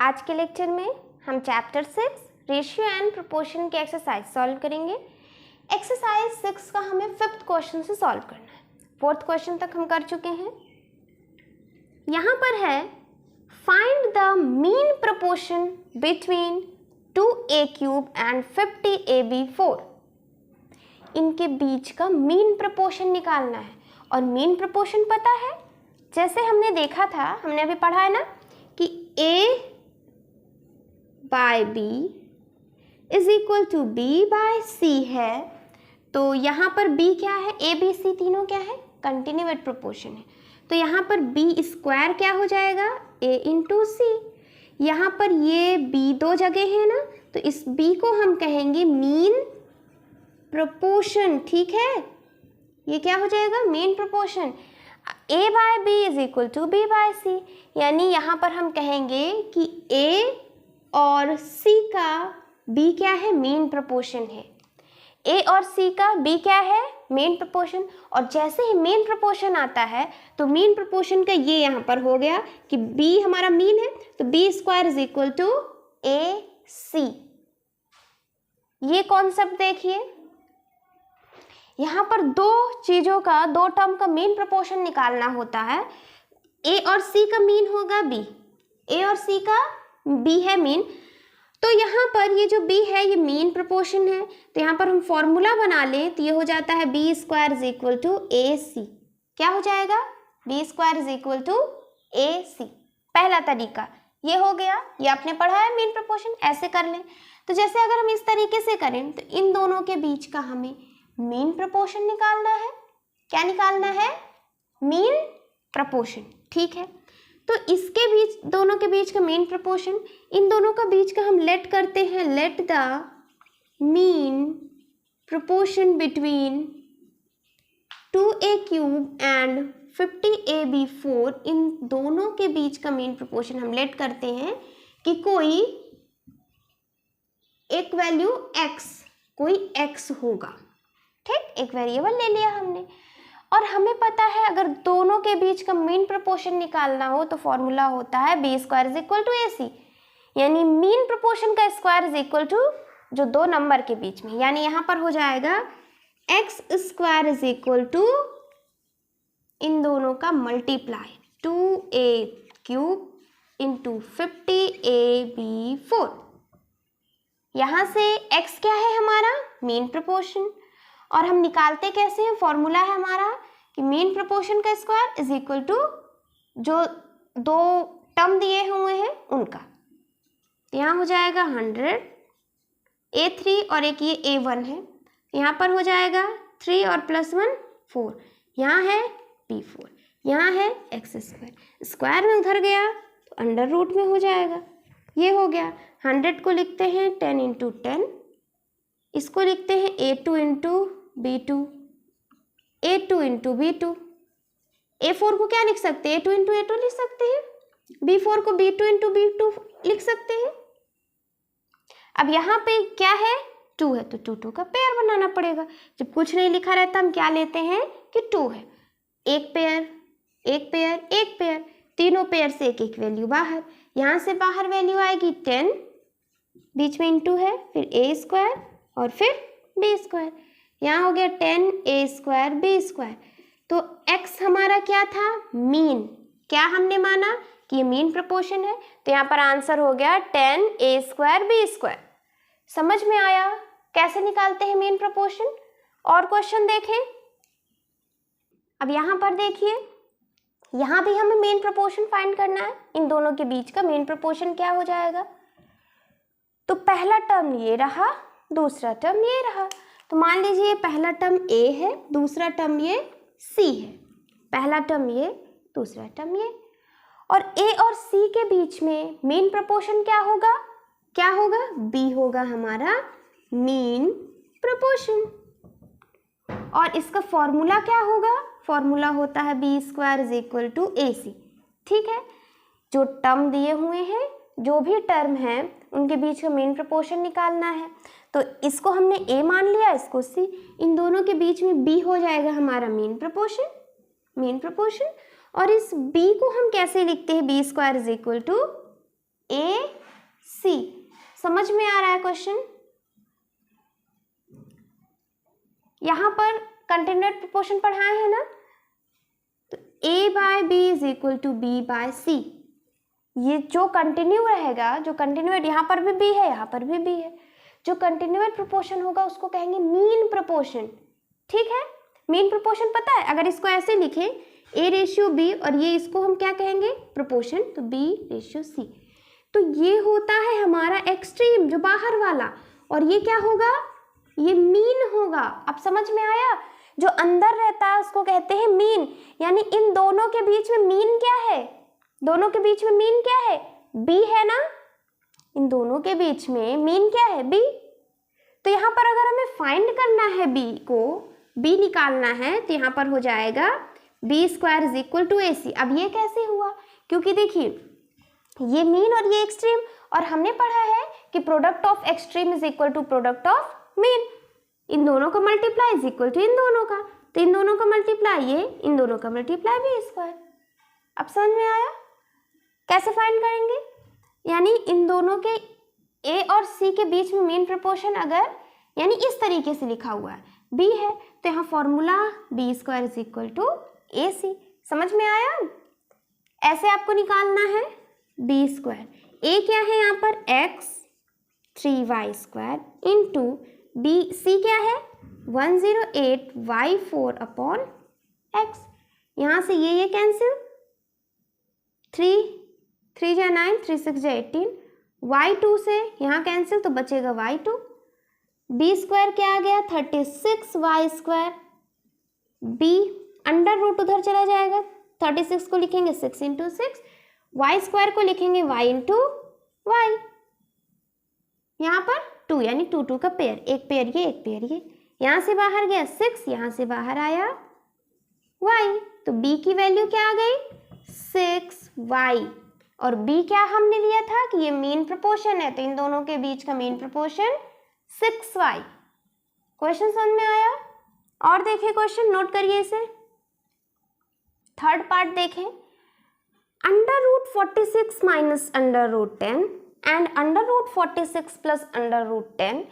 आज के लेक्चर में हम चैप्टर 6 रेशियो एंड प्रोपोर्शन के एक्सरसाइज सॉल्व करेंगे। एक्सरसाइज 6 का हमें 5th क्वेश्चन से सॉल्व करना है। 4th क्वेश्चन तक हम कर चुके हैं। यहाँ पर है find the mean proportion between 2a³ and 50ab4। इनके बीच का मीन प्रोपोर्शन निकालना है और मीन प्रोपोर्शन पता है, जैसे हमने देखा था, हमने अभी पढ़ा है ना कि a by b is equal to b by c है। तो यहाँ पर b क्या है, a b c तीनों क्या है, कंटिन्यूएट प्रोपोर्शन है। तो यहाँ पर b स्क्वायर क्या हो जाएगा, a इंटू सी। यहाँ पर ये b दो जगह है ना, तो इस b को हम कहेंगे मीन प्रोपोर्शन। ठीक है, ये क्या हो जाएगा, mean proportion. a by b is equal to b by c, यानी यहाँ पर हम कहेंगे कि a और c का b क्या है, मीन प्रोपोर्शन है। a और c का b क्या है, मीन प्रोपोर्शन। और जैसे ही मीन प्रोपोर्शन आता है तो मीन प्रोपोर्शन का ये यहाँ पर हो गया कि b हमारा मीन है, तो b square is equal to ac। ये कॉन्सेप्ट देखिए, यहाँ पर दो चीज़ों का, दो टर्म का मीन प्रोपोर्शन निकालना होता है। a और c का मीन होगा b, a और c का b है मीन। तो यहाँ पर ये जो b है ये मीन प्रोपोर्शन है, तो यहाँ पर हम फॉर्मूला बना लें तो ये हो जाता है b square is equal to ac। क्या हो जाएगा, b square is equal to ac। पहला तरीका ये हो गया, ये आपने पढ़ा है मीन प्रोपोर्शन, ऐसे कर लें। तो जैसे अगर हम इस तरीके से करें तो इन दोनों के बीच का हमें मीन प्रोपोर्शन निकालना है। क्या निकालना है, मीन प्रोपोर्शन। ठीक है, तो इसके बीच, दोनों के बीच का मीन प्रोपोर्शन, इन दोनों का बीच का हम लेट करते हैं, let the mean proportion between 2a³ and 50ab4। इन दोनों के बीच का मीन प्रोपोर्शन हम लेट करते हैं कि कोई एक वैल्यू x, कोई x होगा। ठीक, एक वेरिएबल ले लिया हमने। और हमें पता है अगर दोनों के बीच का मीन प्रोपोर्शन निकालना हो तो फॉर्मूला होता है b square is equal to ac, यानी मीन प्रोपोर्शन का स्क्वायर इज इक्वल टू जो दो नंबर के बीच में, यानी यहाँ पर हो जाएगा x square is equal to इन दोनों का मल्टीप्लाई 2a³ इंटू 50ab4। यहाँ से x क्या है हमारा, मीन प्रोपोर्शन। और हम निकालते कैसे हैं, फॉर्मूला है हमारा कि मीन प्रोपोर्शन का स्क्वायर इज इक्वल टू जो दो टर्म दिए हुए हैं उनका। तो यहाँ हो जाएगा 100, a3 और एक ये a1 है, यहाँ पर हो जाएगा 3 और +1 4, यहाँ है b4, यहाँ है x स्क्वायर। स्क्वायर में उधर गया तो अंडर रूट में हो जाएगा। ये हो गया, 100 को लिखते हैं 10 इंटू 10, इसको लिखते हैं a2 into b2, a2 into b2। a4 को क्या लिख सकते हैं, a2 इंटू a2 लिख सकते हैं, b4 को b2 इंटू b2 लिख सकते हैं। अब यहाँ पे क्या है, 2 है तो 2 2 का पेयर बनाना पड़ेगा। जब कुछ नहीं लिखा रहता हम क्या लेते हैं कि 2 है, एक पेयर एक पेयर एक पेयर, तीनों पेयर से एक एक वैल्यू बाहर। यहाँ से बाहर वैल्यू आएगी 10, बीच में इंटू है, फिर a स्क्वायर और फिर b स्क्वायर। यहाँ हो गया 10a स्क्वायर b स्क्वायर। तो x हमारा क्या था, मीन। क्या हमने माना कि ये मीन प्रोपोर्शन है, तो यहाँ पर आंसर हो गया 10a स्क्वायर b स्क्वायर। समझ में आया कैसे निकालते हैं मीन प्रोपोर्शन। और क्वेश्चन देखें। अब यहाँ पर देखिए, यहाँ भी हमें मीन प्रोपोर्शन फाइंड करना है। इन दोनों के बीच का मीन प्रोपोर्शन क्या हो जाएगा, तो पहला टर्म ये रहा, दूसरा टर्म ये रहा। तो मान लीजिए पहला टर्म a है, दूसरा टर्म ये c है। पहला टर्म ये, दूसरा टर्म ये। और a और c के बीच में मीन प्रोपोर्शन क्या होगा, क्या होगा, b होगा हमारा मीन प्रोपोर्शन। और इसका फॉर्मूला क्या होगा, फॉर्मूला होता है b square is equal to ac। ठीक है, जो टर्म दिए हुए हैं, जो भी टर्म है उनके बीच का मीन प्रोपोर्शन निकालना है। तो इसको हमने a मान लिया, इसको c, इन दोनों के बीच में b हो जाएगा हमारा मीन प्रोपोर्शन, मीन प्रोपोर्शन। और इस b को हम कैसे लिखते हैं, b square is equal to a c. समझ में आ रहा है क्वेश्चन? यहां पर कंटिन्यूअस प्रोपोर्शन पढ़ाए हैं ना, तो a by b is equal to b by c. ये जो कंटिन्यू रहेगा, जो कंटिन्यूअस, यहाँ पर भी b है, यहाँ पर भी b है, जो कंटिन्यूअस प्रोपोर्शन होगा उसको कहेंगे मीन प्रोपोर्शन। ठीक है, मीन प्रोपोर्शन पता है, अगर इसको ऐसे लिखें a रेशियो b और ये इसको हम क्या कहेंगे, प्रोपोर्शन, तो b रेशियो c। तो ये होता है हमारा एक्सट्रीम, जो बाहर वाला, और ये क्या होगा, ये मीन होगा। अब समझ में आया? जो अंदर रहता है उसको कहते हैं मीन, यानी इन दोनों के बीच में मीन क्या है, दोनों के बीच में मीन क्या है, b है ना, इन दोनों के बीच में मीन क्या है, b। तो यहाँ पर अगर हमें फाइंड करना है b को, b निकालना है, तो यहाँ पर हो जाएगा b square is equal to ac। अब ये कैसे हुआ, क्योंकि देखिए ये मीन और ये एक्सट्रीम, और हमने पढ़ा है कि product of extreme is equal to product of mean. इन दोनों का मल्टीप्लाई इज इक्वल टू इन दोनों का, तो इन दोनों का मल्टीप्लाई ये, इन दोनों का मल्टीप्लाई b स्क्वायर। अब समझ में आया कैसे फाइंड करेंगे? यानी इन दोनों के a और c के बीच में मीन प्रोपोर्शन अगर, यानी इस तरीके से लिखा हुआ है, b है, तो यहाँ formula b square is equal to ac। समझ में आया? ऐसे आपको निकालना है b स्क्वायर। a क्या है यहाँ पर, x 3y square into b, c क्या है 108y4 अपॉन x। यहाँ से ये कैंसिल, 3 जा 9, 3 6 जा 18, y2 से यहाँ कैंसिल, तो बचेगा y2। b स्क्वायर क्या आ गया, 36y square, b under root उधर चला जाएगा, 36 को लिखेंगे 6 इंटू 6, y स्क्वायर को लिखेंगे y इंटू वाई। यहाँ पर 2 यानी 2 2 का पेयर, एक पेयर ये, एक पेयर ये, यहाँ से बाहर गया 6, यहाँ से बाहर आया y, तो b की वैल्यू क्या आ गई 6y, और b क्या हमने लिया था कि ये मीन प्रोपोर्शन है, तो इन दोनों के बीच का मीन प्रोपोर्शन 6y। क्वेश्चन समझ में आया? और देखिए क्वेश्चन, नोट करिए इसे, थर्ड पार्ट देखें। Under root 46 minus under root 10 and under root 46 plus under root 10,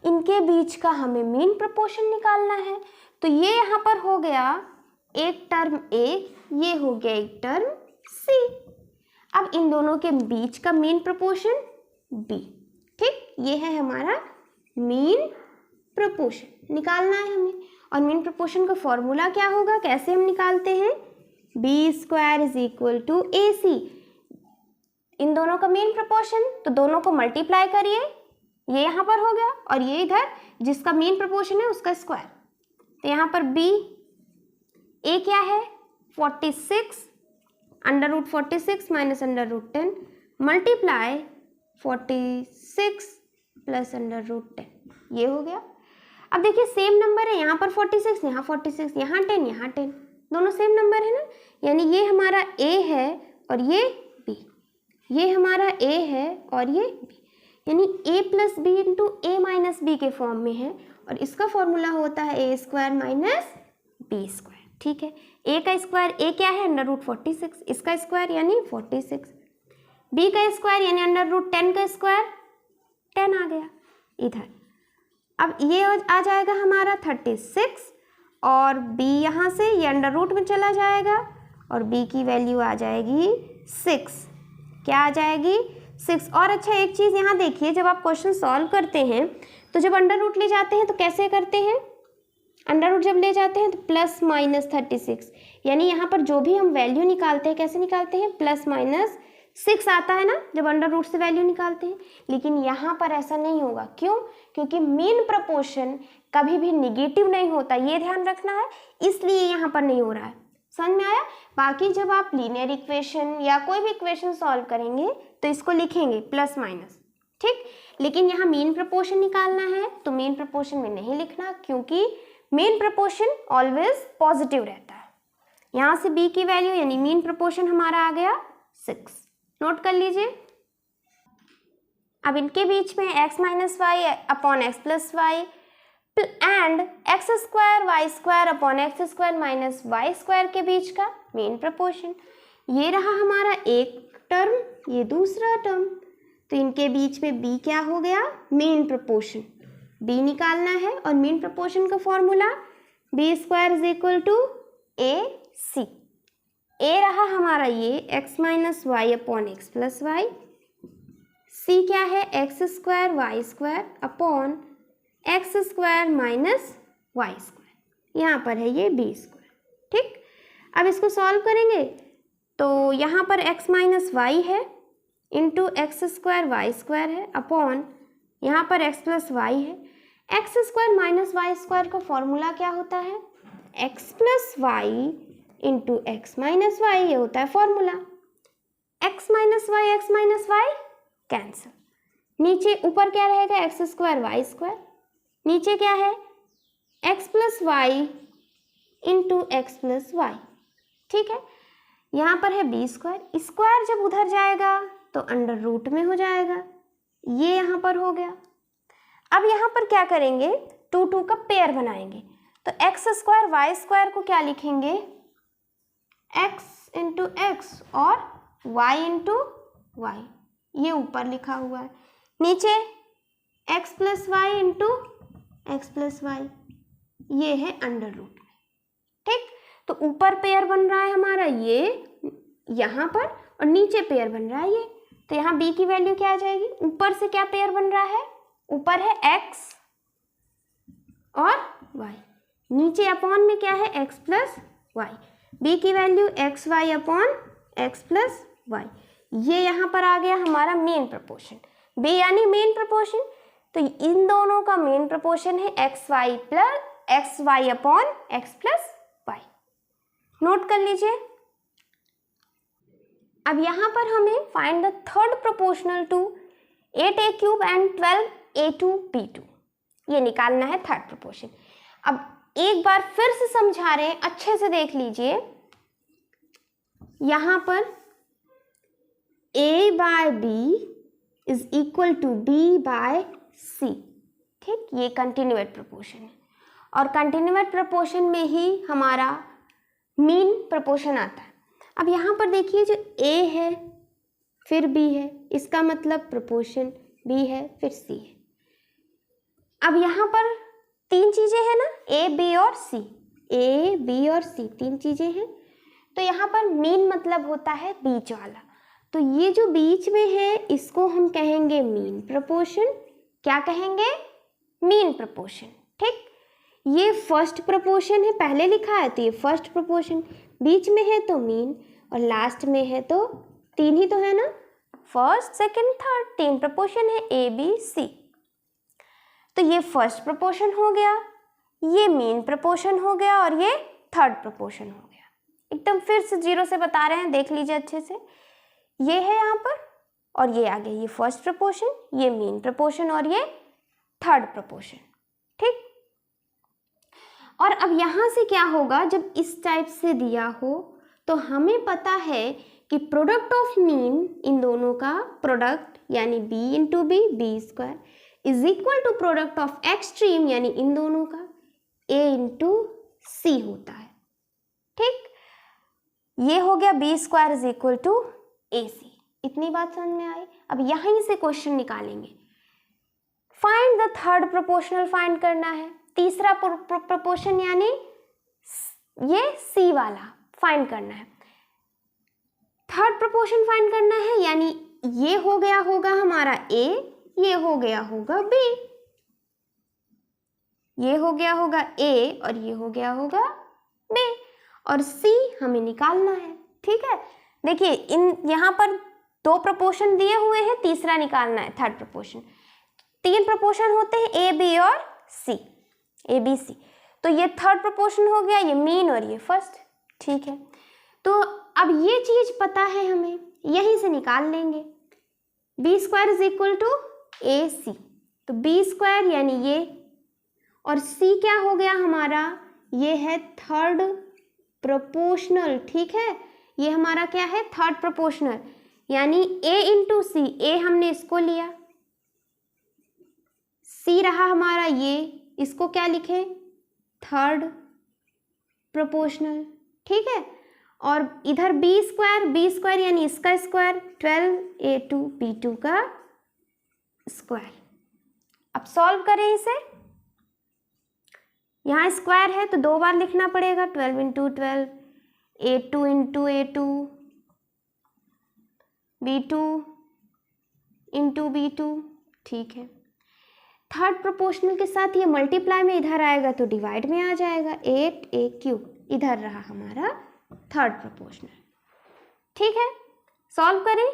इनके बीच का हमें मीन प्रोपोर्शन निकालना है। तो ये यहाँ पर हो गया एक टर्म a, ये हो गया एक टर्म c। अब इन दोनों के बीच का मीन प्रोपोर्शन b। ठीक, ये है हमारा मीन प्रोपोर्शन, निकालना है हमें। और मीन प्रोपोर्शन का फॉर्मूला क्या होगा, कैसे हम निकालते हैं, b square is equal to ac। इन दोनों का मीन प्रोपोर्शन, तो दोनों को मल्टीप्लाई करिए, ये यहाँ पर हो गया, और ये इधर जिसका मीन प्रोपोर्शन है उसका स्क्वायर। तो यहाँ पर b, a क्या है 46 under root 46 minus under root 10 multiply 46 plus under root 10, ये हो गया। अब देखिए सेम नंबर है, यहाँ पर 46, यहाँ 46, यहाँ 10, यहाँ 10, दोनों सेम नंबर है ना, यानी ये हमारा a है और ये b, ये हमारा a है और ये b, यानी a plus B into A minus B के फॉर्म में है, और इसका फॉर्मूला होता है a square minus B square. ठीक है, a का स्क्वायर, a क्या है अंडर रूट 46, इसका स्क्वायर यानी 46, b का स्क्वायर यानी अंडर रूट 10 का स्क्वायर 10 आ गया इधर। अब ये आ जाएगा हमारा 36, और b यहाँ से ये अंडर रूट में चला जाएगा, और b की वैल्यू आ जाएगी 6, क्या आ जाएगी 6। और अच्छा एक चीज़ यहाँ देखिए, जब आप क्वेश्चन सॉल्व करते हैं तो जब अंडर रूट ले जाते हैं तो कैसे करते हैं, अंडर रूट जब ले जाते हैं तो प्लस माइनस 36, यानी यहाँ पर जो भी हम वैल्यू निकालते हैं कैसे निकालते हैं, प्लस माइनस 6 आता है ना जब अंडर रूट से वैल्यू निकालते हैं। लेकिन यहाँ पर ऐसा नहीं होगा, क्यों, क्योंकि मीन प्रपोर्शन कभी भी निगेटिव नहीं होता, ये ध्यान रखना है, इसलिए यहाँ पर नहीं हो रहा है। समझ में आया? बाकी जब आप लीनियर इक्वेशन या कोई भी इक्वेशन सॉल्व करेंगे तो इसको लिखेंगे प्लस माइनस, ठीक। लेकिन यहाँ मीन प्रपोर्शन निकालना है तो मीन प्रपोर्शन में नहीं लिखना, क्योंकि मीन प्रपोर्शन ऑलवेज पॉजिटिव रहता है। यहाँ से b की वैल्यू यानी मीन प्रपोर्शन हमारा आ गया 6, नोट कर लीजिए। अब इनके बीच में x minus Y upon X plus Y and X square Y square upon X square minus Y square के बीच का मीन प्रपोर्शन। ये रहा हमारा एक टर्म, ये दूसरा टर्म, तो इनके बीच में b क्या हो गया, मीन प्रोपोर्शन। b निकालना है और मीन प्रोपोर्शन का formula b² is equal to AC। a रहा हमारा ये x minus Y upon X plus Y, c क्या है x² y² upon x² minus y², यहाँ पर है ये b²। ठीक, अब इसको सॉल्व करेंगे तो यहाँ पर x माइनस वाई है इंटू x² y² है अपॉन यहाँ पर x प्लस वाई है। x² माइनस y² का फॉर्मूला क्या होता है, x plus Y into X minus Y, ये होता है formula. x minus Y cancel, नीचे ऊपर क्या रहेगा x² y², नीचे क्या है x plus Y into X plus Y. ठीक है, यहाँ पर है b², स्क्वायर जब उधर जाएगा तो अंडर रूट में हो जाएगा, ये यहाँ पर हो गया। अब यहाँ पर क्या करेंगे, 2 का पेयर बनाएंगे, तो x² y² को क्या लिखेंगे, x इंटू एक्स और y इंटू वाई, ये ऊपर लिखा हुआ है, नीचे x plus Y into X plus Y, ये है अंडर रूट में। ठीक, तो ऊपर पेयर बन रहा है हमारा ये यहाँ पर और नीचे पेयर बन रहा है ये, तो यहाँ b की वैल्यू क्या आ जाएगी, ऊपर से क्या पेयर बन रहा है, ऊपर है x और y, नीचे अपॉन में क्या है x प्लस वाई, b की value X Y upon X plus Y, ये यहाँ पर आ गया हमारा मेन प्रपोर्शन। b यानी मेन प्रपोर्शन, तो इन दोनों का मेन प्रपोर्शन है X Y upon X plus Y, note कर लीजिए। अब यहाँ पर हमें find the third proportional to 8a³ and 12a²b², ये निकालना है थर्ड प्रोपोर्शन। अब एक बार फिर से समझा रहे हैं, अच्छे से देख लीजिए, यहाँ पर a by b is equal to b by c। ठीक, ये कंटिन्यूएट प्रोपोर्शन है और कंटिन्यूएट प्रोपोर्शन में ही हमारा मीन प्रोपोर्शन आता है। अब यहाँ पर देखिए, जो a है फिर b है, इसका मतलब प्रोपोर्शन b है फिर c है। अब यहाँ पर 3 चीज़ें हैं ना, a b और c, a b और c 3 चीज़ें हैं, तो यहाँ पर मीन मतलब होता है बीच वाला, तो ये जो बीच में है इसको हम कहेंगे मीन प्रोपोर्शन। क्या कहेंगे, मीन प्रोपोर्शन। ठीक, ये फर्स्ट प्रोपोर्शन है, पहले लिखा है तो ये फर्स्ट प्रोपोर्शन, बीच में है तो मीन और लास्ट में है तो 3 ही तो है ना, फर्स्ट सेकंड थर्ड, 3 प्रोपोर्शन है ए बी सी। तो ये फर्स्ट प्रोपोर्शन हो गया, ये मीन प्रोपोर्शन हो गया और ये थर्ड प्रोपोर्शन हो गया। एकदम फिर से 0 से बता रहे हैं, देख लीजिए अच्छे से, ये है यहाँ पर और ये आगे, ये फर्स्ट प्रोपोर्शन, ये मीन प्रोपोर्शन और ये थर्ड प्रोपोर्शन। ठीक, और अब यहाँ से क्या होगा, जब इस टाइप से दिया हो तो हमें पता है कि प्रोडक्ट ऑफ मीन, इन दोनों का प्रोडक्ट यानी b into B b² is equal to product of extreme यानी इन दोनों का a इंटू सी होता है। ठीक, ये हो गया b² is equal to AC। इतनी बात समझ में आई। अब यहीं से क्वेश्चन निकालेंगे, find the third proportional find करना है, तीसरा प्रोपोर्शन यानी ये C वाला फाइंड करना है, थर्ड प्रोपोर्शन फाइंड करना है, यानी ये हो गया होगा हमारा A, ये हो गया होगा B, ये हो गया होगा A और ये हो गया होगा B, और C हमें निकालना है। ठीक है, देखिए इन यहाँ पर 2 प्रोपोर्शन दिए हुए हैं, तीसरा निकालना है थर्ड प्रोपोर्शन। 3 प्रोपोर्शन होते हैं A B और C, A B C, तो ये थर्ड प्रोपोर्शन हो गया, ये मीन और ये फर्स्ट। ठीक है, तो अब ये चीज पता है हमें, यहीं से निकाल लेंगे, b² is equal to AC, तो b² यानी ये और C क्या हो गया हमारा, ये है थर्ड प्रोपोर्शनल। ठीक है, ये हमारा क्या है, थर्ड प्रोपोर्शनल, यानी A इंटू सी, A हमने इसको लिया, C रहा हमारा ये, इसको क्या लिखे, थर्ड प्रोपोर्शनल। ठीक है, और इधर b² यानी इसका स्क्वायर 12a²b² का स्क्वायर। अब सॉल्व करें इसे, यहाँ स्क्वायर है तो 2 बार लिखना पड़ेगा, 12 into 12, A2 into A2, B2 into B2, ठीक है। थर्ड प्रोपोर्शनल के साथ ये मल्टीप्लाई में इधर आएगा तो डिवाइड में आ जाएगा, 8A3 इधर रहा हमारा थर्ड प्रोपोर्शनल, ठीक है। सॉल्व करें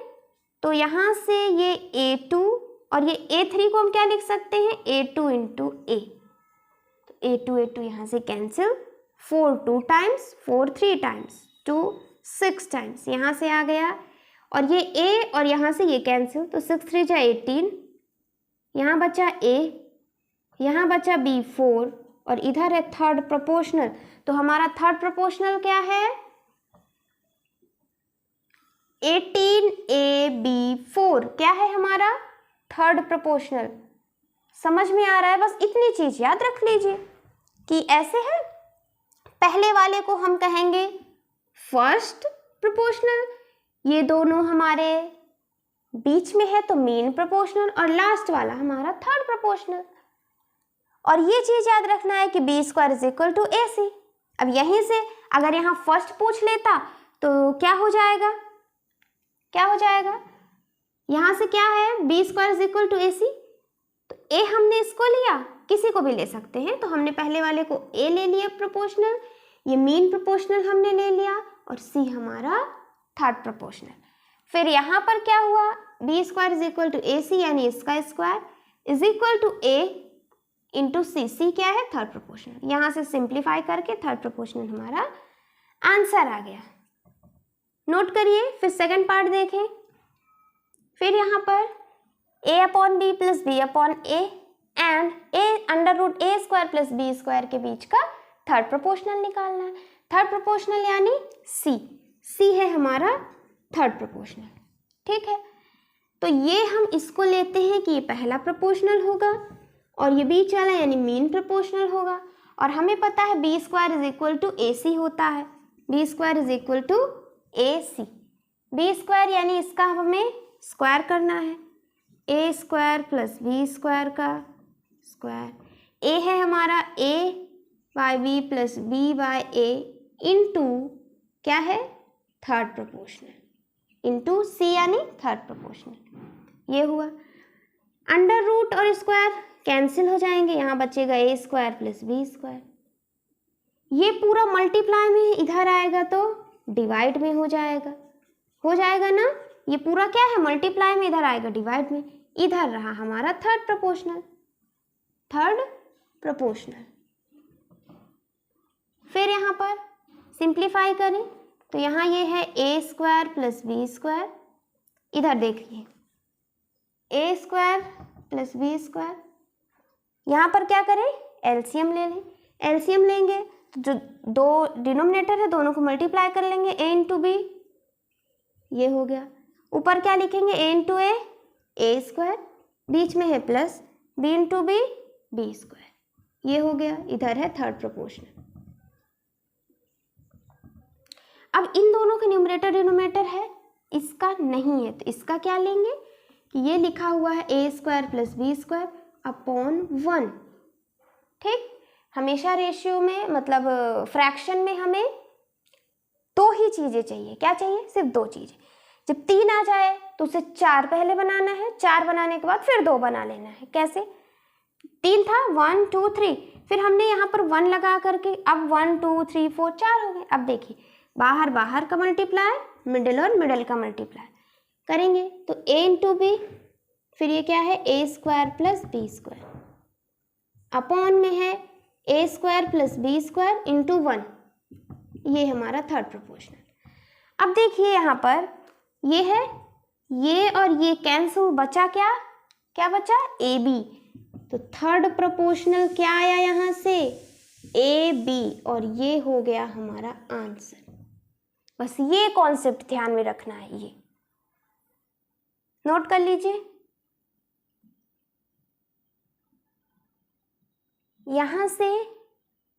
तो यहाँ से ये A2 और ये A3 को हम क्या लिख सकते हैं, A2 इंटू A, तो A2 यहाँ से कैंसिल, 4 2 टाइम्स, 4 3 टाइम्स, 2 6 टाइम्स, यहाँ से आ गया, और ये A और यहाँ से ये कैंसिल, तो 6 3 जा 18, यहाँ बचा A, यहाँ बचा B 4, और इधर है थर्ड प्रोपोर्शनल, तो हमारा थर्ड प्रोपोर्शनल क्या है, 18AB4 क्या है हमारा थर्ड प्रोपोर्शनल। समझ में आ रहा है, बस इतनी चीज याद रख लीजिए कि ऐसे है, पहले वाले को हम कहेंगे फर्स्ट प्रोपोर्शनल, ये दोनों हमारे बीच में है तो मेन प्रोपोर्शनल, और लास्ट वाला हमारा थर्ड प्रोपोर्शनल। और ये चीज याद रखना है कि B square is equal to AC। अब यहीं से अगर यहाँ फर्स्ट पूछ लेता तो क्या हो जाएगा, क्या हो जाएगा, यहाँ से क्या है, B square is equal to AC, तो A हमने इसको लिया, किसी को भी ले सकते हैं, तो हमने पहले वाले को A ले लिया प्रोपोर्शनल, ये मीन प्रोपोर्शनल हमने ले लिया, और C हमारा थर्ड प्रोपोर्शनल। फिर यहाँ पर क्या हुआ, B square is equal to AC यानी इसका square is equal to A into C, C क्या है थर्ड प्रोपोर्शनल, यहाँ से सिंप्लीफाई करके थर्ड प्रोपोर्शनल हमारा आंसर आ गया। नोट करिए, फिर सेकंड पार्ट देखें, फिर यहाँ पर A upon B plus B upon A and A under root A square plus B square के बीच का थर्ड प्रोपोर्शनल निकालना है। थर्ड प्रोपोर्शनल यानी C, C है हमारा थर्ड प्रोपोर्शनल, ठीक है। तो ये हम इसको लेते हैं कि ये पहला प्रोपोर्शनल होगा और ये बीच वाला यानी मीन प्रोपोर्शनल होगा, और हमें पता है B square is equal to AC होता है, B square is equal to AC, B square यानी इसका हमें स्क्वायर करना है, A square plus B square का स्क्वायर, A है हमारा A by B plus B by A into क्या है थर्ड प्रोपोर्शनल, इंटू C यानी थर्ड प्रोपोर्शनल, ये हुआ। अंडर रूट और स्क्वायर कैंसिल हो जाएंगे, यहाँ बचेगा A square plus B square, ये पूरा मल्टीप्लाई में इधर आएगा तो डिवाइड में हो जाएगा ना, ये पूरा क्या है मल्टीप्लाई में, इधर आएगा डिवाइड में, इधर रहा हमारा थर्ड प्रोपोर्शनल। फिर यहाँ पर सिंप्लीफाई करें तो यहाँ ये है A square plus B square, इधर देखिए A square plus B square, यहाँ पर क्या करें एलसीएम ले लें, एलसीएम लेंगे तो जो दो डिनोमिनेटर है दोनों को मल्टीप्लाई कर लेंगे, A इंटू B, ये हो गया। ऊपर क्या लिखेंगे A इंटू A स्क्वायर, बीच में है plus B into B square, ये हो गया। इधर है थर्ड प्रोपोर्शनल। अब इन दोनों के न्यूमरेटर डिनोमिनेटर है, इसका नहीं है, तो इसका क्या लेंगे कि ये लिखा हुआ है A square plus B square upon 1, ठीक। हमेशा रेशियो में मतलब फ्रैक्शन में हमें दो ही चीज़ें चाहिए, क्या चाहिए, सिर्फ दो चीज़ें। जब 3 आ जाए तो उसे 4 पहले बनाना है, 4 बनाने के बाद फिर 2 बना लेना है। कैसे, 3 था 1 2 3, फिर हमने यहाँ पर 1 लगा करके अब 1 2 3 4 4 हो गए। अब देखिए बाहर बाहर का मल्टीप्लाई, मिडिल और मिडिल का मल्टीप्लाई करेंगे तो A इंटू B, फिर ये क्या है A square plus B square, upon में है A square plus B square into 1, ये हमारा थर्ड प्रोपोर्शनल। अब देखिए यहाँ पर ये है, ये और ये कैंसिल, बचा क्या, क्या बचा AB, तो थर्ड प्रोपोर्शनल क्या आया यहाँ से AB, और ये हो गया हमारा आंसर। बस ये कॉन्सेप्ट ध्यान में रखना है, ये नोट कर लीजिए। यहाँ से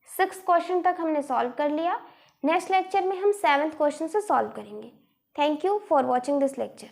6 क्वेश्चन तक हमने सॉल्व कर लिया। नेक्स्ट लेक्चर में हम 7th क्वेश्चन से सॉल्व करेंगे। Thank you for watching this lecture.